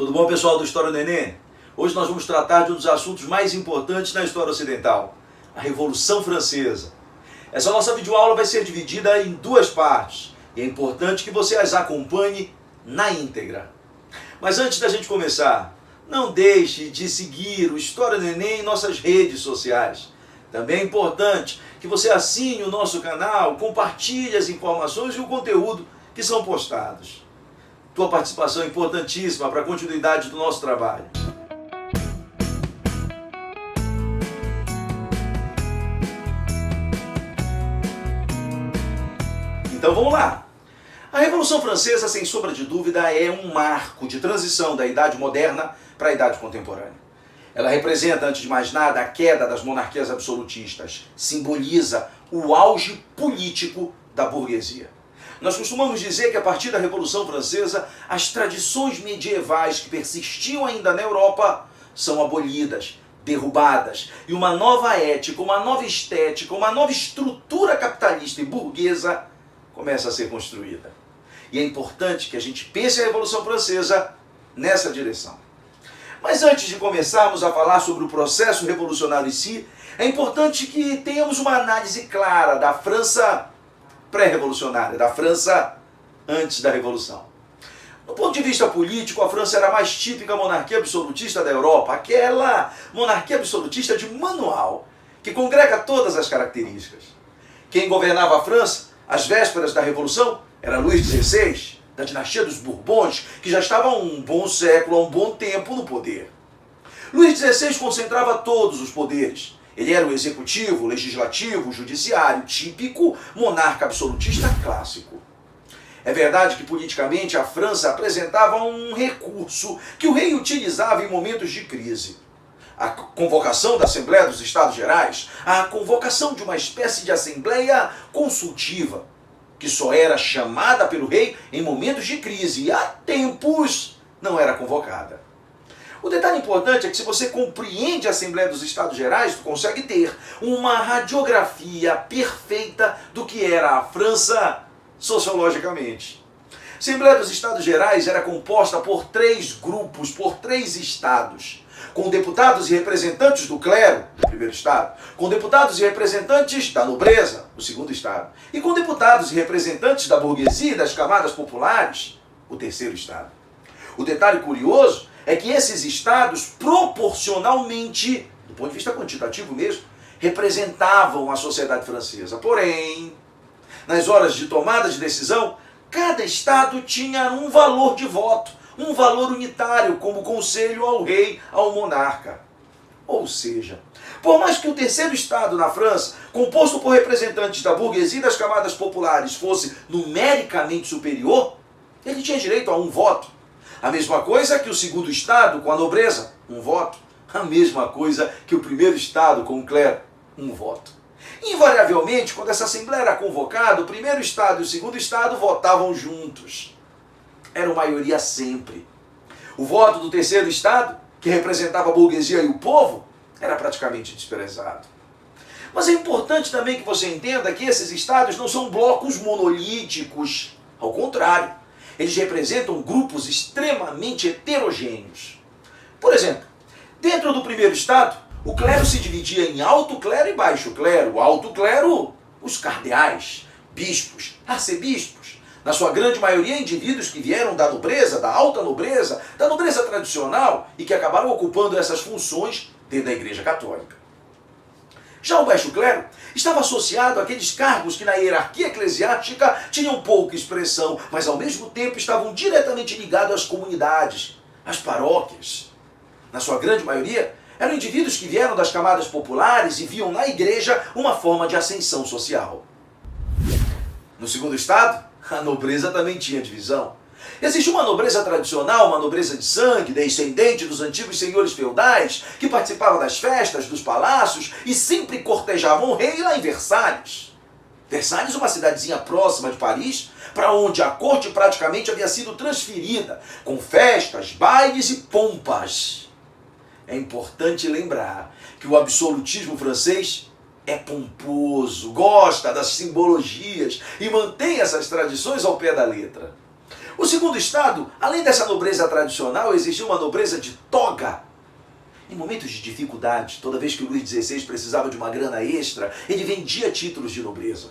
Tudo bom, pessoal do História do Enem? Hoje nós vamos tratar de um dos assuntos mais importantes na história ocidental, a Revolução Francesa. Essa nossa videoaula vai ser dividida em duas partes e é importante que você as acompanhe na íntegra. Mas antes da gente começar, não deixe de seguir o História do Enem em nossas redes sociais. Também é importante que você assine o nosso canal, compartilhe as informações e o conteúdo que são postados. Tua participação é importantíssima para a continuidade do nosso trabalho. Então vamos lá! A Revolução Francesa, sem sombra de dúvida, é um marco de transição da Idade Moderna para a Idade Contemporânea. Ela representa, antes de mais nada, a queda das monarquias absolutistas, simboliza o auge político da burguesia. Nós costumamos dizer que a partir da Revolução Francesa, as tradições medievais que persistiam ainda na Europa são abolidas, derrubadas, e uma nova ética, uma nova estética, uma nova estrutura capitalista e burguesa começa a ser construída. E é importante que a gente pense a Revolução Francesa nessa direção. Mas antes de começarmos a falar sobre o processo revolucionário em si, é importante que tenhamos uma análise clara da França pré-revolucionária, da França antes da Revolução. Do ponto de vista político, a França era a mais típica monarquia absolutista da Europa, aquela monarquia absolutista de manual, que congrega todas as características. Quem governava a França, às vésperas da Revolução, era Luís XVI, da dinastia dos Bourbons, que já estava há um bom século, há um bom tempo no poder. Luís XVI concentrava todos os poderes. Ele era o executivo, o legislativo, o judiciário, típico monarca absolutista clássico. É verdade que politicamente a França apresentava um recurso que o rei utilizava em momentos de crise. A convocação da Assembleia dos Estados Gerais, a convocação de uma espécie de assembleia consultiva, que só era chamada pelo rei em momentos de crise e há tempos não era convocada. O detalhe importante é que se você compreende a Assembleia dos Estados Gerais, tu consegue ter uma radiografia perfeita do que era a França sociologicamente. A Assembleia dos Estados Gerais era composta por três grupos, por três estados, com deputados e representantes do clero, o primeiro estado, com deputados e representantes da nobreza, o segundo estado, e com deputados e representantes da burguesia e das camadas populares, o terceiro estado. O detalhe curioso é que esses estados, proporcionalmente, do ponto de vista quantitativo mesmo, representavam a sociedade francesa. Porém, nas horas de tomada de decisão, cada estado tinha um valor de voto, um valor unitário, como conselho ao rei, ao monarca. Ou seja, por mais que o terceiro estado na França, composto por representantes da burguesia e das camadas populares, fosse numericamente superior, ele tinha direito a um voto. A mesma coisa que o segundo estado com a nobreza, um voto. A mesma coisa que o primeiro estado com o clero, um voto. Invariavelmente, quando essa assembleia era convocada, o primeiro estado e o segundo estado votavam juntos. Era uma maioria sempre. O voto do terceiro estado, que representava a burguesia e o povo, era praticamente desprezado. Mas é importante também que você entenda que esses estados não são blocos monolíticos. Ao contrário, eles representam grupos extremamente heterogêneos. Por exemplo, dentro do primeiro estado, o clero se dividia em alto clero e baixo clero. O alto clero, os cardeais, bispos, arcebispos. Na sua grande maioria, indivíduos que vieram da nobreza, da alta nobreza, da nobreza tradicional e que acabaram ocupando essas funções dentro da Igreja Católica. Já o baixo clero estava associado àqueles cargos que na hierarquia eclesiástica tinham pouca expressão, mas ao mesmo tempo estavam diretamente ligados às comunidades, às paróquias. Na sua grande maioria, eram indivíduos que vieram das camadas populares e viam na igreja uma forma de ascensão social. No segundo estado, a nobreza também tinha divisão. Existia uma nobreza tradicional, uma nobreza de sangue, descendente dos antigos senhores feudais, que participava das festas, dos palácios e sempre cortejavam o rei lá em Versalhes. Versalhes, uma cidadezinha próxima de Paris, para onde a corte praticamente havia sido transferida, com festas, bailes e pompas. É importante lembrar que o absolutismo francês é pomposo, gosta das simbologias e mantém essas tradições ao pé da letra. O segundo estado, além dessa nobreza tradicional, existia uma nobreza de toga. Em momentos de dificuldade, toda vez que o Luís XVI precisava de uma grana extra, ele vendia títulos de nobreza.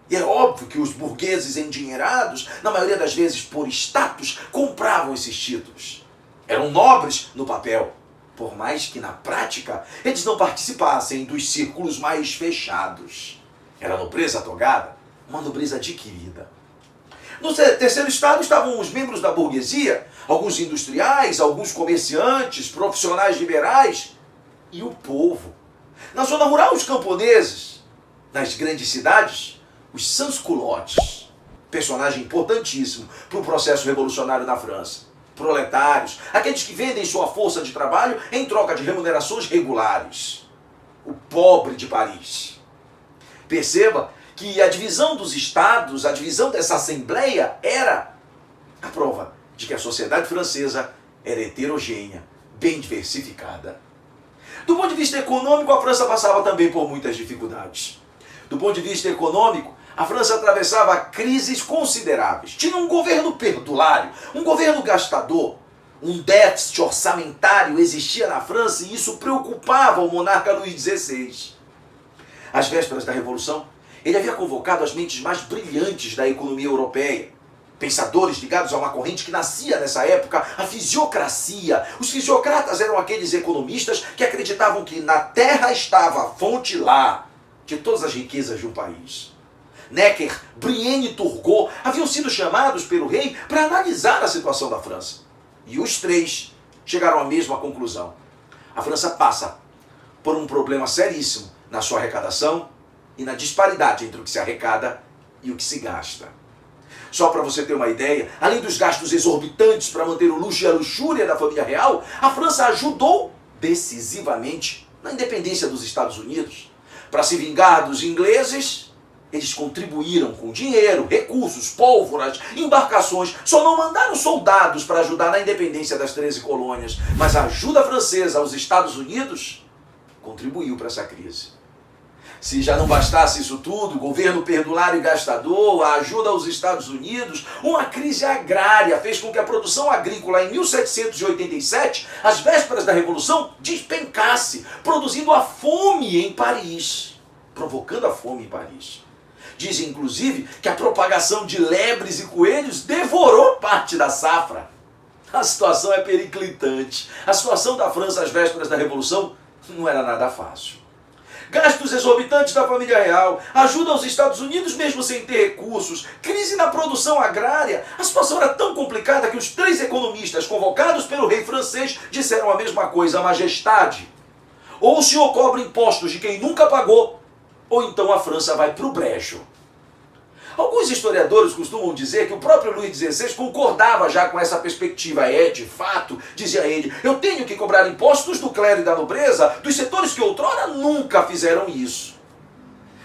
E é óbvio que os burgueses endinheirados, na maioria das vezes por status, compravam esses títulos. Eram nobres no papel, por mais que na prática eles não participassem dos círculos mais fechados. Era a nobreza togada, uma nobreza adquirida. No terceiro estado estavam os membros da burguesia, alguns industriais, alguns comerciantes, profissionais liberais e o povo. Na zona rural, os camponeses. Nas grandes cidades, os sans-culottes, personagem importantíssimo para o processo revolucionário na França. Proletários, aqueles que vendem sua força de trabalho em troca de remunerações regulares. O pobre de Paris. Perceba que a divisão dos estados, a divisão dessa assembleia era a prova de que a sociedade francesa era heterogênea, bem diversificada. Do ponto de vista econômico, a França passava também por muitas dificuldades. Do ponto de vista econômico, a França atravessava crises consideráveis. Tinha um governo perdulário, um governo gastador. Um déficit orçamentário existia na França e isso preocupava o monarca Luís XVI. Às vésperas da Revolução, ele havia convocado as mentes mais brilhantes da economia europeia. Pensadores ligados a uma corrente que nascia nessa época, a fisiocracia. Os fisiocratas eram aqueles economistas que acreditavam que na terra estava a fonte lá de todas as riquezas de um país. Necker, Brienne e Turgot haviam sido chamados pelo rei para analisar a situação da França. E os três chegaram à mesma conclusão. A França passa por um problema seríssimo na sua arrecadação e na disparidade entre o que se arrecada e o que se gasta. Só para você ter uma ideia, além dos gastos exorbitantes para manter o luxo e a luxúria da família real, a França ajudou decisivamente na independência dos Estados Unidos. Para se vingar dos ingleses, eles contribuíram com dinheiro, recursos, pólvoras, embarcações. Só não mandaram soldados para ajudar na independência das 13 colônias. Mas a ajuda francesa aos Estados Unidos contribuiu para essa crise. Se já não bastasse isso tudo, governo perdulário e gastador, a ajuda aos Estados Unidos, uma crise agrária fez com que a produção agrícola em 1787, às vésperas da Revolução, despencasse, produzindo a fome em Paris, provocando a fome em Paris. Dizem, inclusive, que a propagação de lebres e coelhos devorou parte da safra. A situação é periclitante. A situação da França às vésperas da Revolução não era nada fácil. Gastos exorbitantes da família real, ajuda aos Estados Unidos mesmo sem ter recursos, crise na produção agrária. A situação era tão complicada que os três economistas convocados pelo rei francês disseram a mesma coisa: Majestade, ou o senhor cobra impostos de quem nunca pagou, ou então a França vai para o brejo. Alguns historiadores costumam dizer que o próprio Luís XVI concordava já com essa perspectiva. De fato, dizia ele, eu tenho que cobrar impostos do clero e da nobreza, dos setores que outrora nunca fizeram isso.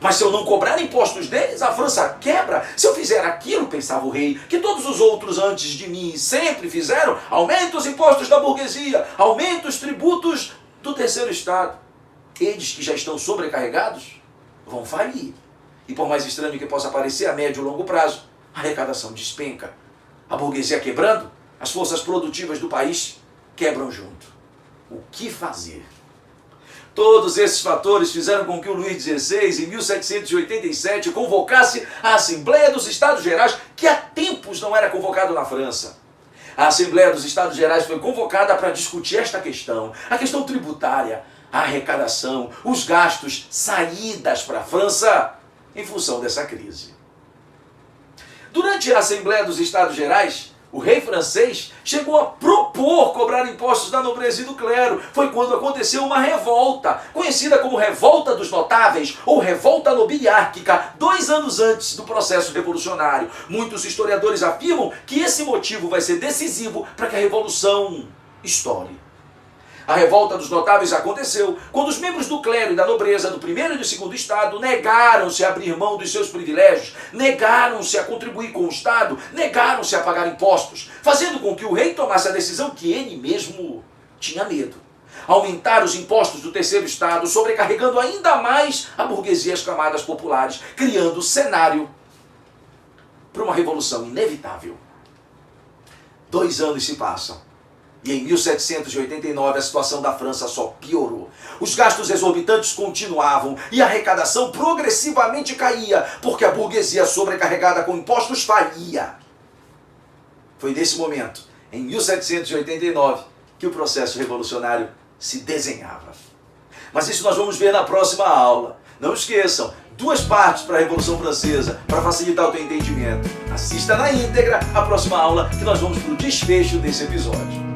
Mas se eu não cobrar impostos deles, a França quebra. Se eu fizer aquilo, pensava o rei, que todos os outros antes de mim sempre fizeram, aumenta os impostos da burguesia, aumenta os tributos do terceiro estado. Eles que já estão sobrecarregados vão falir. E por mais estranho que possa parecer, a médio e longo prazo, a arrecadação despenca. A burguesia quebrando, as forças produtivas do país quebram junto. O que fazer? Todos esses fatores fizeram com que o Luís XVI, em 1787, convocasse a Assembleia dos Estados Gerais, que há tempos não era convocado na França. A Assembleia dos Estados Gerais foi convocada para discutir esta questão, a questão tributária, a arrecadação, os gastos, saídas para a França, em função dessa crise. Durante a Assembleia dos Estados Gerais, o rei francês chegou a propor cobrar impostos da nobreza e do clero. Foi quando aconteceu uma revolta, conhecida como Revolta dos Notáveis ou Revolta Nobiliárquica, 2 anos antes do processo revolucionário. Muitos historiadores afirmam que esse motivo vai ser decisivo para que a Revolução estoure. A revolta dos notáveis aconteceu quando os membros do clero e da nobreza do primeiro e do segundo estado negaram-se a abrir mão dos seus privilégios, negaram-se a contribuir com o Estado, negaram-se a pagar impostos, fazendo com que o rei tomasse a decisão que ele mesmo tinha medo. Aumentar os impostos do terceiro estado, sobrecarregando ainda mais a burguesia e as camadas populares, criando cenário para uma revolução inevitável. 2 anos se passam. E em 1789 a situação da França só piorou. Os gastos exorbitantes continuavam e a arrecadação progressivamente caía, porque a burguesia sobrecarregada com impostos falia. Foi nesse momento, em 1789, que o processo revolucionário se desenhava. Mas isso nós vamos ver na próxima aula. Não esqueçam, 2 partes para a Revolução Francesa, para facilitar o teu entendimento. Assista na íntegra a próxima aula, que nós vamos para o desfecho desse episódio.